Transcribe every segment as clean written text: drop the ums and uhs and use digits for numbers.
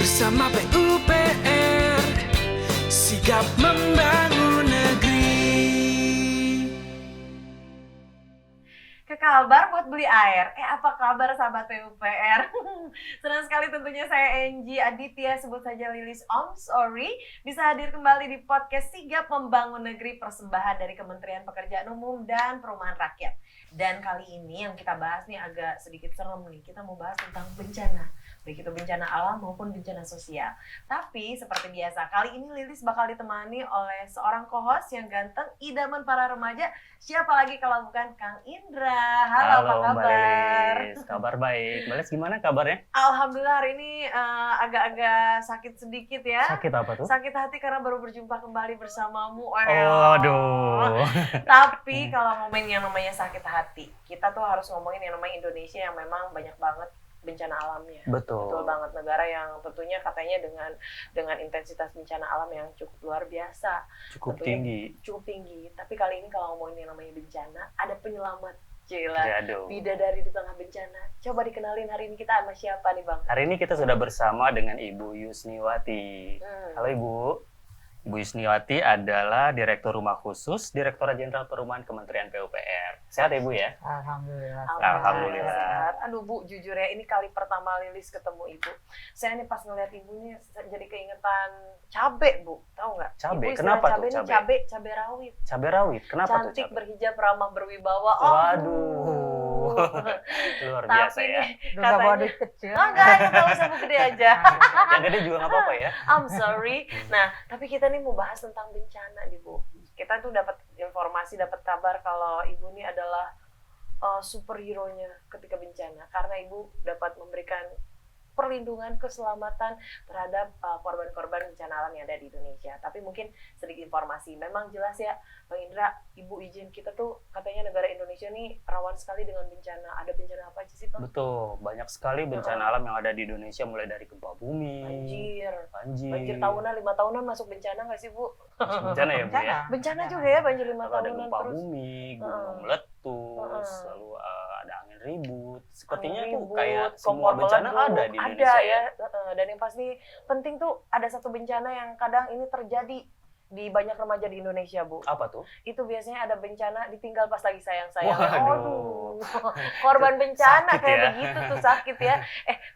Bersama PUPR, sigap membangun negeri. Ke Kalbar buat beli air. Apa kabar sahabat PUPR? Senang sekali tentunya saya Enji Aditya, sebut saja Lilis Om Sorry, bisa hadir kembali di podcast Sigap Membangun Negeri, persembahan dari Kementerian Pekerjaan Umum dan Perumahan Rakyat. Dan kali ini yang kita bahas nih agak sedikit serem nih. Kita mau bahas tentang bencana, baik itu bencana alam maupun bencana sosial. Tapi seperti biasa, kali ini Lilis bakal ditemani oleh seorang co-host yang ganteng, idaman para remaja. Siapa lagi kalau bukan Kang Indra. Halo, apa kabar? Mbak Lilis, kabar baik. Mbak Lilis gimana kabarnya? Alhamdulillah hari ini agak-agak sakit sedikit ya. Sakit apa tuh? Sakit hati karena baru berjumpa kembali bersamamu. Aduh. Tapi kalau ngomongin yang namanya sakit hati, kita tuh harus ngomongin yang namanya Indonesia yang memang banyak banget bencana alamnya. Betul. Betul banget, negara yang tentunya katanya dengan intensitas bencana alam yang cukup luar biasa. Cukup Tentunya tinggi. Cukup tinggi. Tapi kali ini kalau ngomongin yang namanya bencana, ada penyelamat. Cila, Aduh. bidadari di tengah bencana. Coba dikenalin hari ini kita sama siapa nih Bang? Hari ini kita sudah bersama dengan Ibu Yusniwati. Halo Ibu. Ibu Yusniwati adalah Direktur Rumah Khusus, Direktorat Jenderal Perumahan Kementerian PUPR. Sehat ya Ibu ya? Alhamdulillah. Alhamdulillah. Sehat. Aduh Bu, jujur ya, ini kali pertama Lilis ketemu Ibu. Saya nih pas ngeliat Ibu nih jadi keingetan cabe Bu, tahu nggak? Cabe? Ibu istilah Kenapa tuh cabe? cabe? Cabe rawit. Cabai rawit. Kenapa tuh Cantik, cabai? berhijab, ramah, berwibawa. Waduh. Luar biasa Tapi ya. nih Udah bawa duit kecil. oh enggak, kalau sama gede aja. Yang gede juga nggak apa-apa ya. I'm sorry. Nah, tapi kita nih mau bahas tentang bencana nih Bu. Kita tuh dapat informasi, dapat kabar kalau Ibu nih adalah superhero-nya ketika bencana. Karena Ibu dapat memberikan perlindungan, keselamatan terhadap korban-korban bencana alam yang ada di Indonesia. Tapi mungkin sedikit informasi. Memang jelas ya, Bang Indra, Ibu izin kita tuh katanya negara Indonesia nih rawan sekali dengan bencana. Ada bencana apa aja sih, Bang? Betul, banyak sekali bencana alam yang ada di Indonesia, mulai dari gempa bumi, Banjir tahunan, 5 tahunan masuk bencana nggak sih, Bu? Bencana ya Bu ya? Bencana juga ya, banjir 5 Lalu ada tahunan gempa terus. bumi, gunung meletus, lalu ada angin ribut. Sepertinya Angin tuh ribut, kayak kompor semua bencana meledak. ada di Ada Indonesia ya. Dan yang pasti penting tuh ada satu bencana yang kadang ini terjadi di banyak remaja di Indonesia, Bu. Apa tuh? Itu biasanya ada bencana ditinggal pas lagi sayang-sayang. Waduh. Korban bencana Sakit kayak ya. begitu tuh, sakit ya.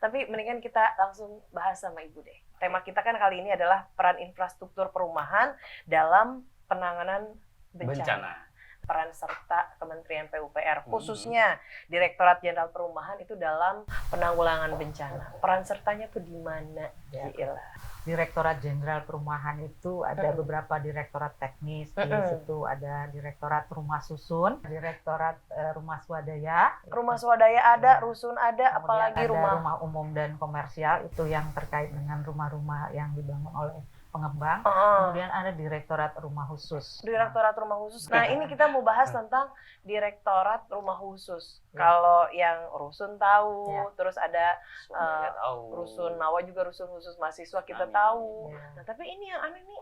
Tapi mendingan kita langsung bahas sama Ibu deh. Tema kita kan kali ini adalah peran infrastruktur perumahan dalam penanganan bencana. Peran serta Kementerian PUPR, khususnya Direktorat Jenderal Perumahan itu dalam penanggulangan bencana. Peran sertanya tuh di mana? Ya. Gila. Direktorat Jenderal Perumahan itu ada beberapa direktorat teknis. Di situ ada Direktorat Rumah Susun, Direktorat Rumah Swadaya. Rumah swadaya ada, rusun ada, Kemudian apalagi ada rumah rumah umum dan komersial, itu yang terkait dengan rumah-rumah yang dibangun oleh pengembang. Kemudian ada Direktorat Rumah Khusus. Direktorat Rumah Khusus. Nah, ini kita mau bahas tentang Direktorat Rumah Khusus. Ya. Kalau yang rusun tahu, Ya. terus ada Semuanya tahu. rusun Nawa juga rusun khusus mahasiswa kita Amin. tahu. Ya. Nah, tapi ini yang aneh nih,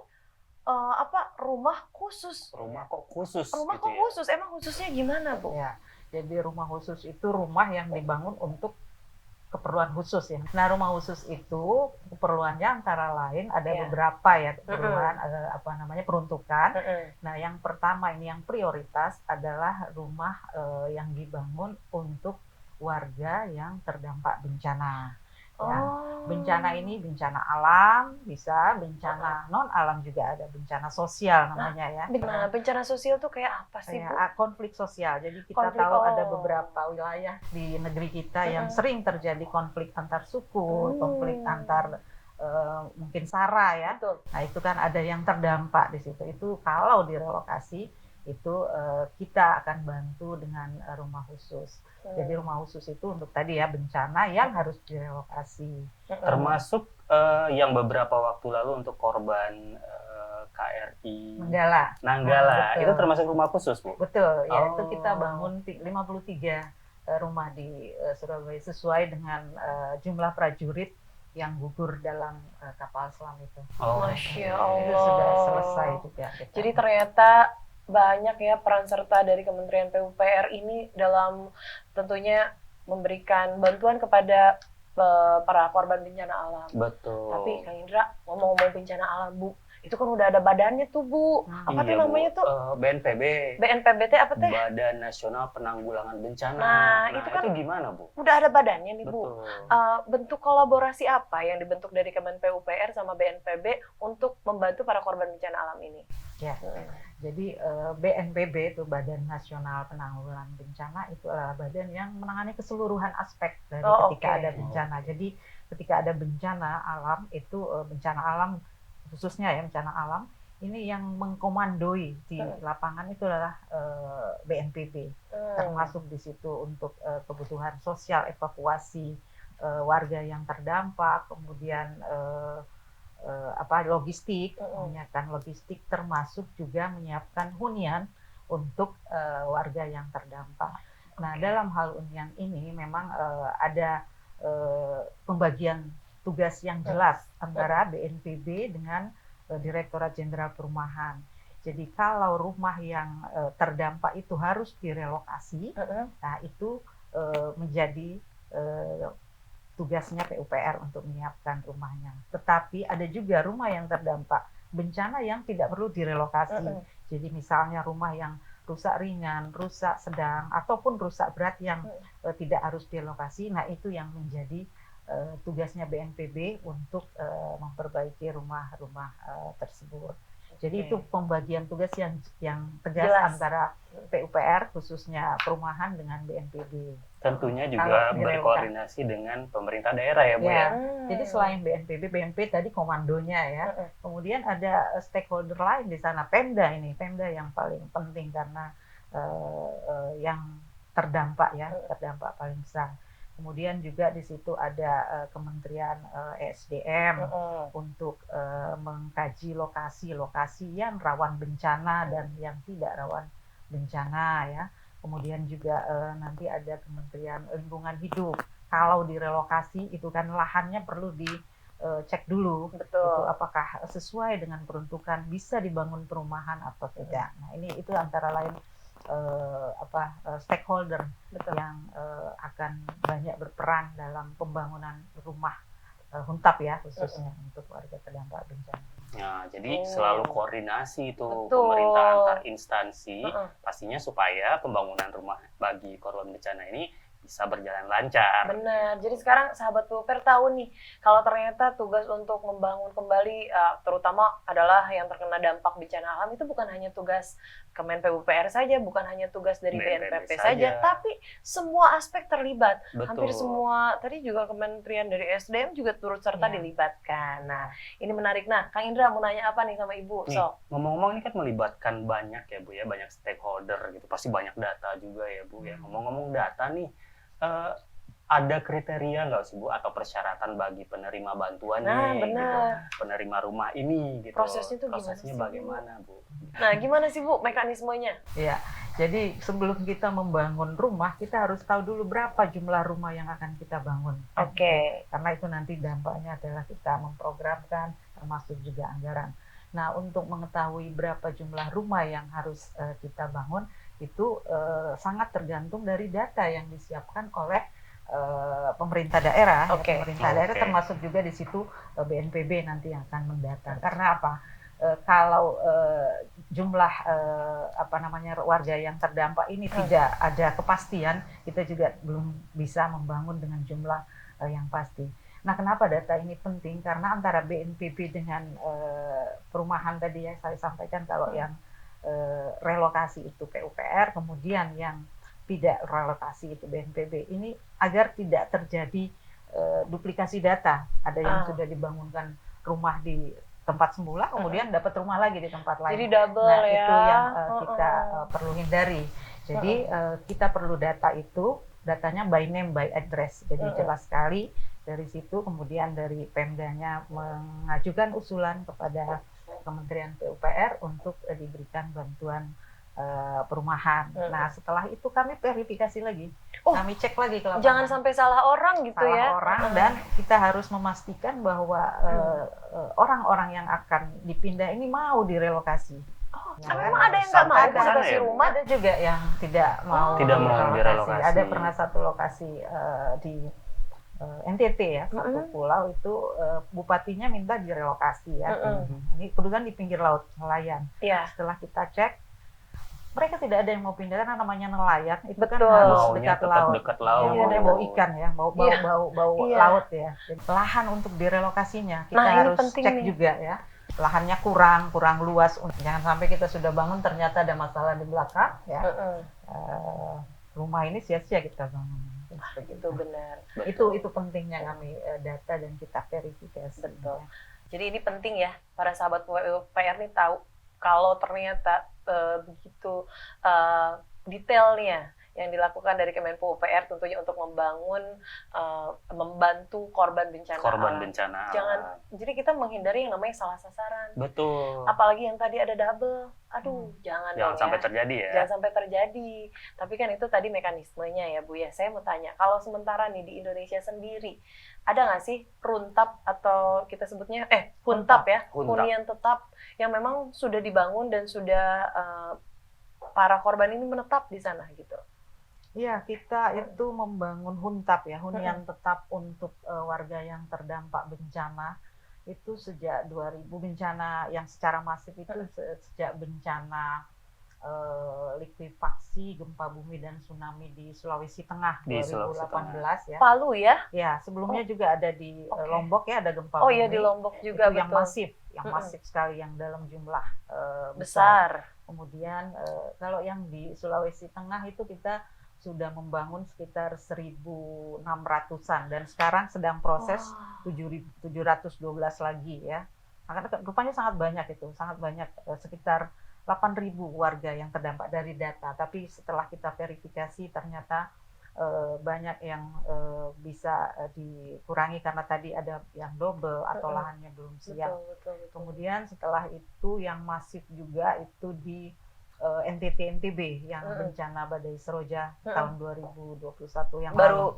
rumah khusus. Rumah kok khusus Rumah gitu kok ya? khusus? Emang khususnya gimana, Bu? Ya, jadi rumah khusus itu rumah yang dibangun untuk keperluan khusus ya. Nah, rumah khusus itu keperluannya antara lain ada Ya. beberapa ya keperluan, peruntukan. Heeh. Nah, yang pertama ini yang prioritas adalah rumah yang dibangun untuk warga yang terdampak bencana. Ya. Bencana ini bencana alam, bisa bencana non alam juga ada, bencana sosial namanya ya. Nah, bencana sosial tuh kayak apa sih, Bu? Kayak konflik sosial. Jadi kita Konflik, tahu ada oh. beberapa wilayah di negeri kita yang sering terjadi konflik antar suku, konflik antar mungkin sara ya. Betul. Nah, itu kan ada yang terdampak di situ. Itu kalau direlokasi itu kita akan bantu dengan rumah khusus. Jadi rumah khusus itu untuk tadi ya bencana yang harus direlokasi. Termasuk yang beberapa waktu lalu untuk korban KRI Nanggala. Nanggala, Betul. itu termasuk rumah khusus, Bu? Betul, ya itu Oh. kita bangun 53 rumah di Surabaya sesuai dengan jumlah prajurit yang gugur dalam kapal selam itu. Oh. Masya Itu Allah. sudah selesai juga. Jadi ternyata banyak ya peran serta dari Kementerian PUPR ini dalam tentunya memberikan bantuan kepada para korban bencana alam. Betul. Tapi Kang Indra, ngomong-ngomong bencana alam, Bu, itu kan udah ada badannya tuh, Bu. Apa tuh Iya, namanya Bu. tuh? BNPB. BNPB apa teh? Badan Nasional Penanggulangan Bencana. Nah, itu kan itu gimana, Bu? Udah ada badannya nih, Bu. Betul. Bentuk kolaborasi apa yang dibentuk dari Kemen PUPR sama BNPB untuk membantu para korban bencana alam ini? Ya. Jadi BNPB itu Badan Nasional Penanggulangan Bencana itu adalah badan yang menangani keseluruhan aspek dari ketika ada bencana. Jadi ketika ada bencana alam itu bencana alam khususnya ya bencana alam ini yang mengkomandoi di lapangan itu adalah BNPB, termasuk di situ untuk kebutuhan sosial, evakuasi warga yang terdampak, kemudian logistik, menyiapkan logistik, termasuk juga menyiapkan hunian untuk warga yang terdampak. Nah, dalam hal hunian ini memang ada pembagian tugas yang jelas antara BNPB dengan Direktorat Jenderal Perumahan. Jadi kalau rumah yang terdampak itu harus direlokasi, nah itu menjadi tugasnya PUPR untuk menyiapkan rumahnya. Tetapi ada juga rumah yang terdampak bencana yang tidak perlu direlokasi. Jadi misalnya rumah yang rusak ringan, rusak sedang, ataupun rusak berat yang tidak harus direlokasi, nah itu yang menjadi tugasnya BNPB untuk memperbaiki rumah-rumah tersebut. Jadi itu pembagian tugas yang tegas antara PUPR khususnya perumahan dengan BNPB. Tentunya juga berkoordinasi dengan pemerintah daerah ya, Bu ya. Jadi selain BNPB, BNP tadi komandonya ya. Kemudian ada stakeholder lain di sana, Pemda ini, Pemda yang paling penting karena yang terdampak terdampak paling besar. Kemudian juga di situ ada Kementerian ESDM untuk mengkaji lokasi-lokasi yang rawan bencana dan yang tidak rawan bencana ya. Kemudian juga nanti ada Kementerian Lingkungan Hidup. Kalau direlokasi itu kan lahannya perlu dicek dulu. Betul. Itu apakah sesuai dengan peruntukan bisa dibangun perumahan atau tidak. Nah, itu antara lain stakeholder yang akan banyak berperan dalam pembangunan rumah huntap ya khususnya untuk warga terdampak bencana. Nah, jadi selalu koordinasi itu pemerintah antar instansi pastinya supaya pembangunan rumah bagi korban bencana ini bisa berjalan lancar. Benar. Jadi sekarang sahabat PUPR tahu nih, kalau ternyata tugas untuk membangun kembali, terutama adalah yang terkena dampak bencana alam itu bukan hanya tugas Kemen PUPR saja, bukan hanya tugas dari BNPB saja, tapi semua aspek terlibat. Betul. Hampir semua, tadi juga kementerian dari SDM juga turut serta dilibatkan. Nah, ini menarik. Nah, Kang Indra mau nanya apa nih sama Ibu? Nih, ngomong-ngomong ini kan melibatkan banyak ya Bu ya, banyak stakeholder gitu, pasti banyak data juga ya Bu ya. Ngomong-ngomong data nih, ada kriteria nggak sih Bu atau persyaratan bagi penerima bantuan gitu, penerima rumah ini gitu. Prosesnya bagaimana Bu? Nah, gimana sih Bu mekanismenya? Ya, jadi sebelum kita membangun rumah kita harus tahu dulu berapa jumlah rumah yang akan kita bangun. Karena itu nanti dampaknya adalah kita memprogramkan termasuk juga anggaran. Nah, untuk mengetahui berapa jumlah rumah yang harus kita bangun itu sangat tergantung dari data yang disiapkan oleh pemerintah daerah. Pemerintah daerah termasuk juga di situ BNPB nanti yang akan mendata. Karena apa? Kalau jumlah warga yang terdampak ini tidak ada kepastian, kita juga belum bisa membangun dengan jumlah yang pasti. Nah, kenapa data ini penting? Karena antara BNPB dengan perumahan tadi ya saya sampaikan kalau yang relokasi itu PUPR, kemudian yang tidak relokasi itu BNPB. Ini agar tidak terjadi duplikasi data. Ada yang sudah dibangunkan rumah di tempat semula, kemudian dapat rumah lagi di tempat lain. Jadi double nah, itu yang kita perlu hindari. Jadi kita perlu data itu, datanya by name, by address. Jadi jelas sekali dari situ, kemudian dari Pemdanya mengajukan usulan kepada Kementerian PUPR untuk diberikan bantuan perumahan. Nah, setelah itu kami verifikasi lagi. Kami cek lagi ke lapangan. Jangan sampai salah orang gitu ya. Salah orang, dan kita harus memastikan bahwa orang-orang yang akan dipindah ini mau direlokasi. Memang ada yang nggak mau dikasih rumah? Ada juga yang tidak mau direlokasi. Ada pernah satu lokasi di NTT ya, satu pulau itu bupatinya minta direlokasi ya. Ini kebetulan di pinggir laut nelayan. Iya. Setelah kita cek, mereka tidak ada yang mau pindah karena namanya nelayan itu kan Betul. harus Maunya dekat tetap laut. dekat laut. Ya, maunya bau ikan ya, bau Iya. Iya. laut ya. Jadi, lahan untuk direlokasinya kita Nah, ini harus penting cek nih. juga ya. Lahannya kurang luas. Jangan sampai kita sudah bangun ternyata ada masalah di belakang ya. Rumah ini sia-sia kita bangun. Itu benar. Itu pentingnya kami data dan kita verifikasi. Betul. Ya. Jadi ini penting ya, para sahabat PUPR nih tahu kalau ternyata begitu detailnya yang dilakukan dari Kemenpo UPR tentunya untuk membantu korban bencana alam. Bencana Jangan, jadi kita menghindari yang namanya salah sasaran. Betul. Apalagi yang tadi ada double, jangan dong sampai ya. terjadi ya. Jangan sampai terjadi. Tapi kan itu tadi mekanismenya ya Bu ya. Saya mau tanya, kalau sementara nih di Indonesia sendiri, ada nggak sih runtap atau kita sebutnya huntap ya, hunian tetap yang memang sudah dibangun dan sudah para korban ini menetap di sana gitu? Iya, kita itu membangun huntap ya, hunian tetap untuk warga yang terdampak bencana itu sejak 2000, bencana yang secara masif itu sejak bencana likuifaksi, gempa bumi dan tsunami di Sulawesi Tengah Di 2018 ya. Palu ya? Ya, sebelumnya juga ada di Lombok ya, ada gempa Oh bumi. iya, di Lombok juga itu yang betul. masif sekali, yang dalam jumlah Besar. Kemudian kalau yang di Sulawesi Tengah itu kita sudah membangun sekitar 1.600-an dan sekarang sedang proses 712 lagi ya. Rupanya sangat banyak itu, sangat banyak, sekitar 8.000 warga yang terdampak dari data. Tapi setelah kita verifikasi ternyata banyak yang bisa dikurangi karena tadi ada yang double atau lahannya belum siap. Betul. Kemudian setelah itu yang masif juga itu di NTT-NTB yang bencana badai Seroja tahun 2021 yang baru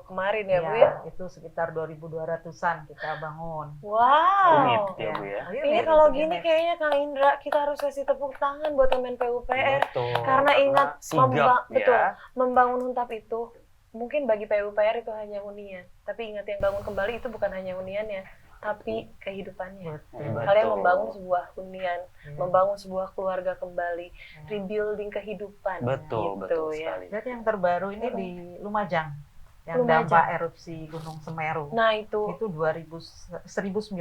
kemarin ya Bu ya? Itu sekitar 2.200-an kita bangun. Wow. Unit ya Bu ya. Ini kalau gini kayaknya Kang Indra kita harus kasih tepuk tangan buat Kemenpo UPR. Betul. Karena ingat sigap betul, ya. membangun huntap itu mungkin bagi PUPR itu hanya hunian, tapi ingat yang bangun kembali itu bukan hanya huniannya, tapi kehidupannya. Kalian membangun sebuah hunian, membangun sebuah keluarga kembali, rebuilding kehidupan. Betul ya. sekali. Dan yang terbaru ini di Lumajang, yang dampak erupsi Gunung Semeru. Nah itu 1950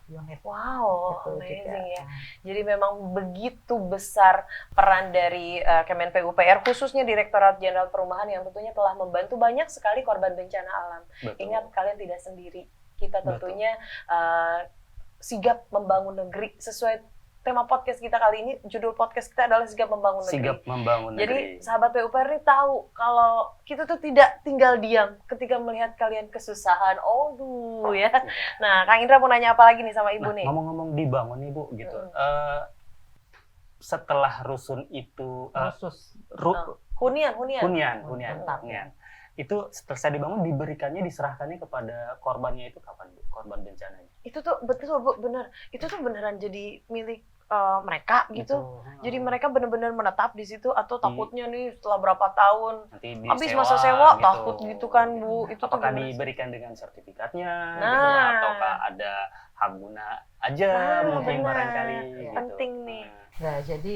unit. Wow, Itu amazing juga. ya. Jadi memang begitu besar peran dari Kemenpo UPR, khususnya Direktorat Jenderal Perumahan yang tentunya telah membantu banyak sekali korban bencana alam. Betul. Ingat, kalian tidak sendiri. Kita tentunya sigap membangun negeri. Sesuai tema podcast kita kali ini, judul podcast kita adalah Sigap Membangun Negeri. Sigap membangun Jadi negeri. sahabat PUPR ini tahu kalau kita tuh tidak tinggal diam ketika melihat kalian kesusahan. Ya. Nah, Kang Indra mau nanya apa lagi nih sama Ibu nih? Ngomong-ngomong dibangun nih Bu gitu. Setelah rusun itu hunian. Itu selesai dibangun, diserahkannya kepada korbannya itu kapan Bu? Korban bencananya. Itu tuh betul Bu, benar. Itu tuh beneran jadi milik mereka gitu. Jadi mereka benar-benar menetap di situ atau takutnya nih setelah berapa tahun habis masa sewa gitu. takut gitu kan Bu. Itu apakah tuh diberikan dengan sertifikatnya gitu, ataukah ada hak guna aja mungkin barangkali gitu. Penting nih. Nah, jadi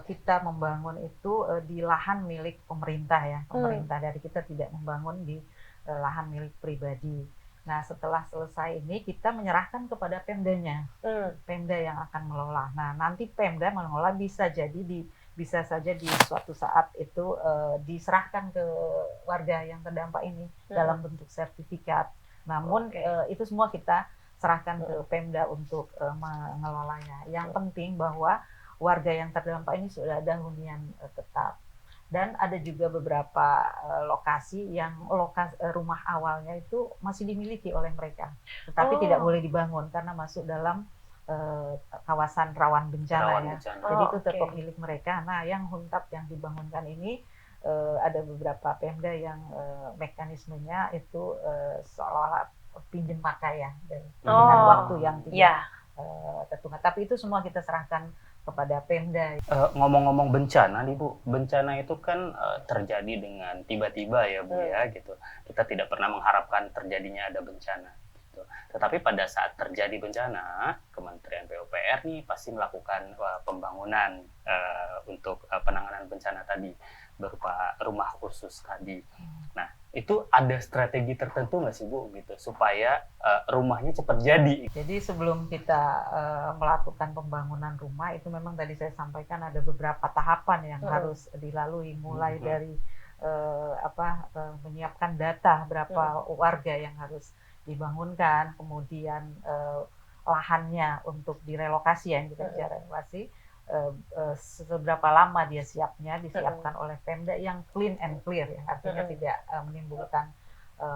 kita membangun itu di lahan milik pemerintah ya. Pemerintah dari kita tidak membangun di lahan milik pribadi. Nah, setelah selesai ini kita menyerahkan kepada Pemdanya. Pemda yang akan mengelola. Nah, nanti Pemda mengelola bisa saja di suatu saat itu diserahkan ke warga yang terdampak ini dalam bentuk sertifikat. Namun itu semua kita serahkan ke Pemda untuk mengelolanya. Yang penting bahwa warga yang terdampak ini sudah ada hunian tetap. Dan ada juga beberapa lokasi yang rumah awalnya itu masih dimiliki oleh mereka. Tetapi tidak boleh dibangun karena masuk dalam kawasan rawan bencana. Jadi itu tetap milik mereka. Nah, yang huntap yang dibangunkan ini ada beberapa Pemda yang mekanismenya itu seolah-olah pinjam pakai ya. Dengan waktu yang tidak tertunda. Tapi itu semua kita serahkan kepada Pemda. Ngomong-ngomong bencana nih Bu, bencana itu kan terjadi dengan tiba-tiba ya Bu ya gitu. Kita tidak pernah mengharapkan terjadinya ada bencana. Gitu. Tetapi pada saat terjadi bencana, Kementerian PUPR nih pasti melakukan pembangunan untuk penanganan bencana tadi berupa rumah khusus tadi. Nah, itu ada strategi tertentu nggak sih Bu gitu supaya rumahnya cepat jadi? Jadi sebelum kita melakukan pembangunan rumah itu memang tadi saya sampaikan ada beberapa tahapan yang harus dilalui, mulai dari menyiapkan data berapa warga yang harus dibangunkan, kemudian lahannya untuk direlokasi, yang kita bicara relokasi, seberapa lama dia disiapkan oleh Pemda yang clean and clear ya, artinya tidak menimbulkan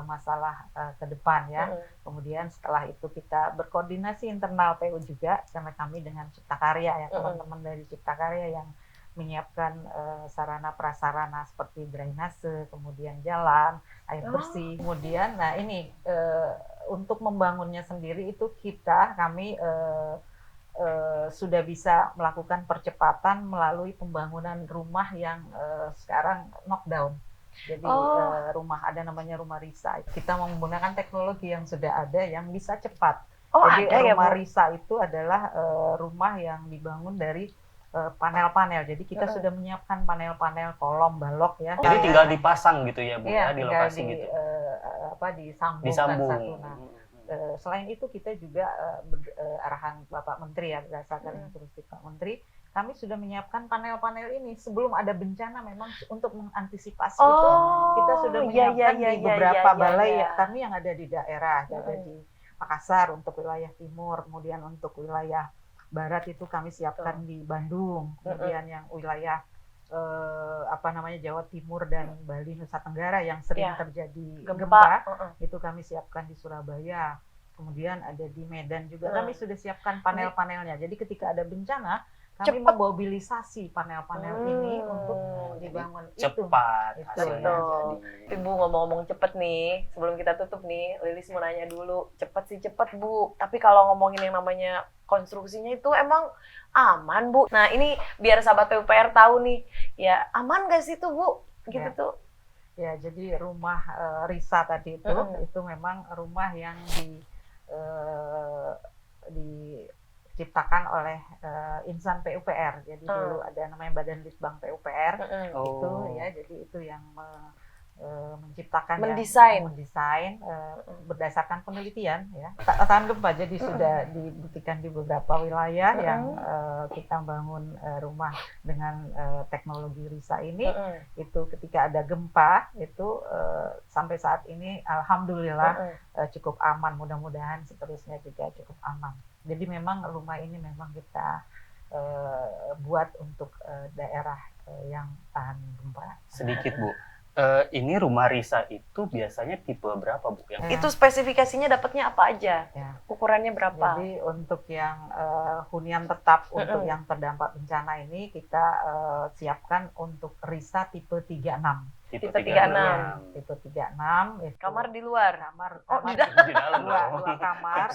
masalah ke depan ya. Kemudian setelah itu kita berkoordinasi internal PU juga, karena kami dengan Cipta Karya ya, teman-teman dari Cipta Karya yang menyiapkan sarana prasarana seperti drainase, kemudian jalan, air bersih. Kemudian nah ini untuk membangunnya sendiri itu kami sudah bisa melakukan percepatan melalui pembangunan rumah yang sekarang knockdown. Jadi rumah ada namanya rumah RISA. Kita menggunakan teknologi yang sudah ada yang bisa cepat. Jadi ada rumah ya, RISA itu adalah rumah yang dibangun dari panel-panel. Jadi kita sudah menyiapkan panel-panel kolom balok ya. Jadi tinggal dipasang gitu ya Bu ya, di lokasi gitu. Disambung. Satu. Nah, selain itu kita juga arahan Bapak Menteri ya, berdasarkan instruksi Pak Menteri, kami sudah menyiapkan panel-panel ini sebelum ada bencana, memang untuk mengantisipasi itu kita sudah menyiapkan di beberapa balai ya, kami yang ada di daerah, ada di Makassar untuk wilayah timur, kemudian untuk wilayah barat itu kami siapkan di Bandung, kemudian yang wilayah Jawa Timur dan Bali Nusa Tenggara yang sering terjadi gempa itu kami siapkan di Surabaya, kemudian ada di Medan juga kami sudah siapkan panel-panelnya. Jadi ketika ada bencana kami memobilisasi panel-panel ini untuk dibangun. Cepat hasilnya. Ibu ngomong-ngomong cepet nih, sebelum kita tutup nih, Lilis mau nanya dulu, cepet sih cepet Bu, tapi kalau ngomongin yang namanya konstruksinya itu emang aman Bu? Nah ini biar sahabat PUPR tahu nih, ya aman gak sih tuh Bu? Gitu tuh. Ya, jadi rumah RISA tadi itu memang rumah yang diciptakan oleh insan PUPR. Jadi dulu ada namanya Badan Litbang PUPR itu ya, jadi itu yang menciptakan, mendesain berdasarkan penelitian ya, tahan gempa. Jadi sudah dibuktikan di beberapa wilayah yang kita bangun rumah dengan teknologi RISA ini, itu ketika ada gempa itu sampai saat ini alhamdulillah cukup aman, mudah-mudahan seterusnya juga cukup aman. Jadi memang rumah ini memang kita buat untuk daerah yang tahan gempa. Sedikit Bu, ini rumah RISA itu biasanya tipe berapa Bu? Itu spesifikasinya dapatnya apa aja? Ya. Ukurannya berapa? Jadi untuk yang hunian tetap untuk yang terdampak bencana ini kita siapkan untuk RISA tipe 36. Tipe 36. Tipe 36 itu kamar di luar. Kamar di dalam. Dua kamar.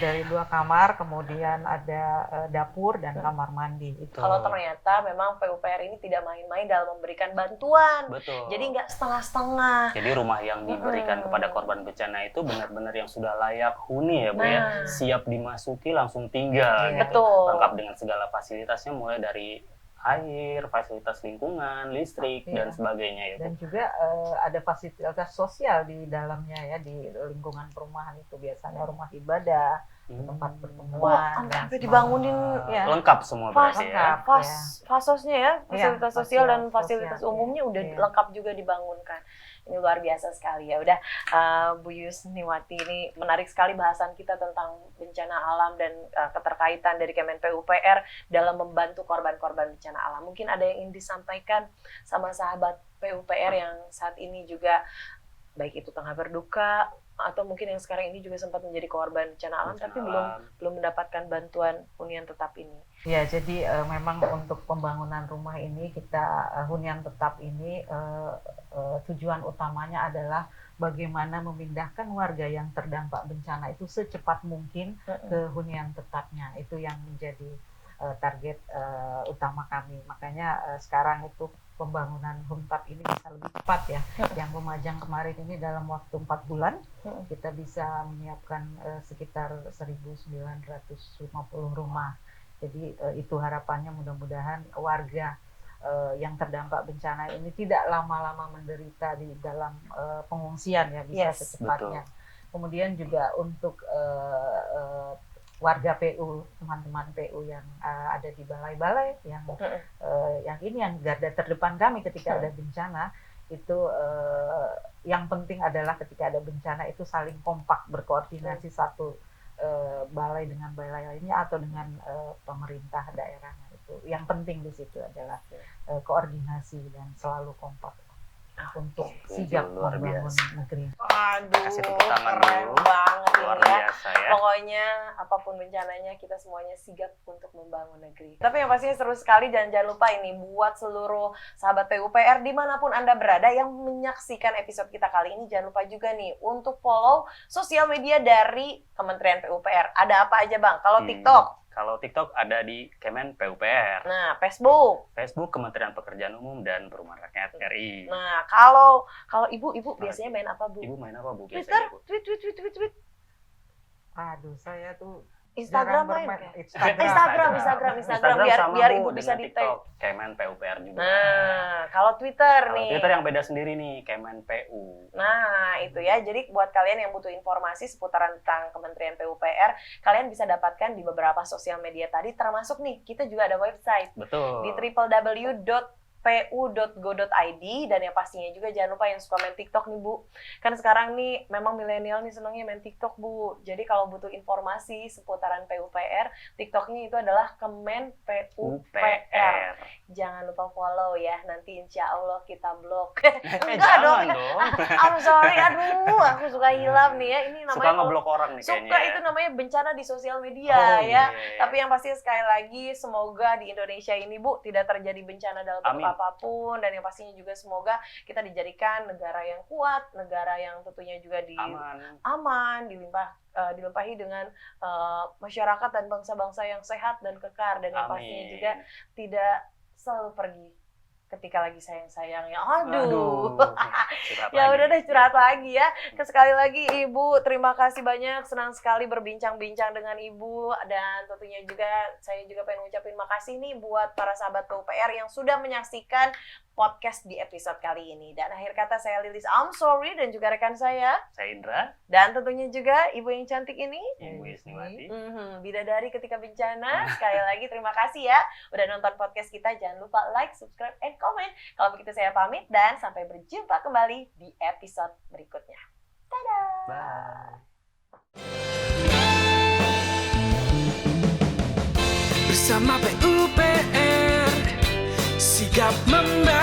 Dari 2 kamar, kemudian ada dapur dan kamar mandi. Itu. Kalau ternyata memang PUPR ini tidak main-main dalam memberikan bantuan. Betul. Jadi nggak setengah-setengah. Jadi rumah yang diberikan kepada korban bencana itu benar-benar yang sudah layak huni ya Bu ya. Siap dimasuki langsung tinggal. Gitu. Betul. Lengkap dengan segala fasilitasnya, mulai dari air, fasilitas lingkungan, listrik, dan sebagainya ya Bu. Dan juga ada fasilitas sosial di dalamnya ya, di lingkungan perumahan itu biasanya rumah ibadah, tempat pertemuan. Sampai dibangunin ya. Lengkap semua berarti ya. Fasosnya ya, fasilitas sosial dan fasilitas sosial, umumnya udah lengkap juga dibangunkan. Ini luar biasa sekali ya. Udah Bu Yusniwati, ini menarik sekali bahasan kita tentang bencana alam dan keterkaitan dari Kemen PUPR dalam membantu korban-korban bencana alam. Mungkin ada yang ingin disampaikan sama sahabat PUPR yang saat ini juga baik itu tengah berduka atau mungkin yang sekarang ini juga sempat menjadi korban bencana alam tapi belum mendapatkan bantuan hunian tetap ini. Ya, jadi memang untuk pembangunan rumah ini kita hunian tetap ini tujuan utamanya adalah bagaimana memindahkan warga yang terdampak bencana itu secepat mungkin ke hunian tetapnya. Itu yang menjadi target utama kami. Makanya sekarang itu pembangunan Huntap ini bisa lebih cepat ya. Yang Lumajang kemarin ini dalam waktu 4 bulan kita bisa menyiapkan sekitar 1.950 rumah. Jadi itu harapannya, mudah-mudahan warga yang terdampak bencana ini tidak lama-lama menderita di dalam pengungsian ya, bisa secepatnya. Kemudian juga untuk warga PU, teman-teman PU yang ada di balai-balai yang ini yang garda terdepan kami ketika ada bencana itu, yang penting adalah ketika ada bencana itu saling kompak berkoordinasi satu balai dengan balai lainnya atau dengan pemerintah daerahnya. Itu yang penting di situ adalah koordinasi dan selalu kompak untuk sigap membangun negeri. Aduh, Kasih tepuk tangan keren dulu. banget Luar ini ya. biasa ya. Pokoknya apapun bencananya kita semuanya sigap untuk membangun negeri. Tapi yang pastinya seru sekali, dan jangan lupa ini buat seluruh sahabat PUPR dimanapun Anda berada yang menyaksikan episode kita kali ini, jangan lupa juga nih untuk follow sosial media dari Kementerian PUPR. Ada apa aja Bang? Kalau TikTok? Kalau TikTok ada di Kemen PUPR. Nah, Facebook Kementerian Pekerjaan Umum dan Perumahan Rakyat RI. Nah, kalau ibu biasanya main apa, Bu? Ibu main apa, Bu? Twitter, biasanya, Bu? tweet. Aduh, saya tuh Instagram jarang main bermain. kayak? Instagram sama, biar Bu, ibu bisa dengan di tag. TikTok. Kemen PUPR juga. Nah, kalau Twitter Kalau nih. Twitter yang beda sendiri nih, Kemen PU. Nah, itu ya. Jadi buat kalian yang butuh informasi seputaran tentang Kementerian PUPR, kalian bisa dapatkan di beberapa sosial media tadi, termasuk nih, kita juga ada website Betul. di www.pu.go.id, dan yang pastinya juga jangan lupa yang suka main TikTok nih Bu. Kan sekarang nih memang milenial nih senangnya main TikTok Bu. Jadi kalau butuh informasi seputaran PUPR, TikToknya itu adalah Kemen PUPR. Jangan lupa follow ya, nanti insya Allah kita blok. Enggak dong. I'm sorry, aduh, aku suka hilaf nih ya. Ini namanya Suka ngeblok orang nih kayaknya. suka itu namanya bencana di sosial media ya. Tapi yang pasti sekali lagi semoga di Indonesia ini Bu tidak terjadi bencana dalam bentuk apapun, dan yang pastinya juga semoga kita dijadikan negara yang kuat, negara yang tentunya juga aman, dilimpahi dengan masyarakat dan bangsa-bangsa yang sehat dan kekar, dan yang pastinya juga tidak selalu pergi ketika lagi sayang-sayangnya. Aduh. Ya udah deh, curhat lagi ya. Sekali lagi Ibu, terima kasih banyak. Senang sekali berbincang-bincang dengan Ibu, dan tentunya juga saya juga pengen ngucapin makasih nih buat para sahabat PUPR yang sudah menyaksikan podcast di episode kali ini. Dan akhir kata saya Lilis, I'm sorry, dan juga rekan saya Indra, dan tentunya juga Ibu yang cantik ini, Ibu Isniwati. bidadari ketika bencana. Sekali lagi terima kasih ya udah nonton podcast kita. Jangan lupa like, subscribe, and comment. Kalau begitu saya pamit dan sampai berjumpa kembali di episode berikutnya. Dadah. Bye. Bersama PUPR sigap membangun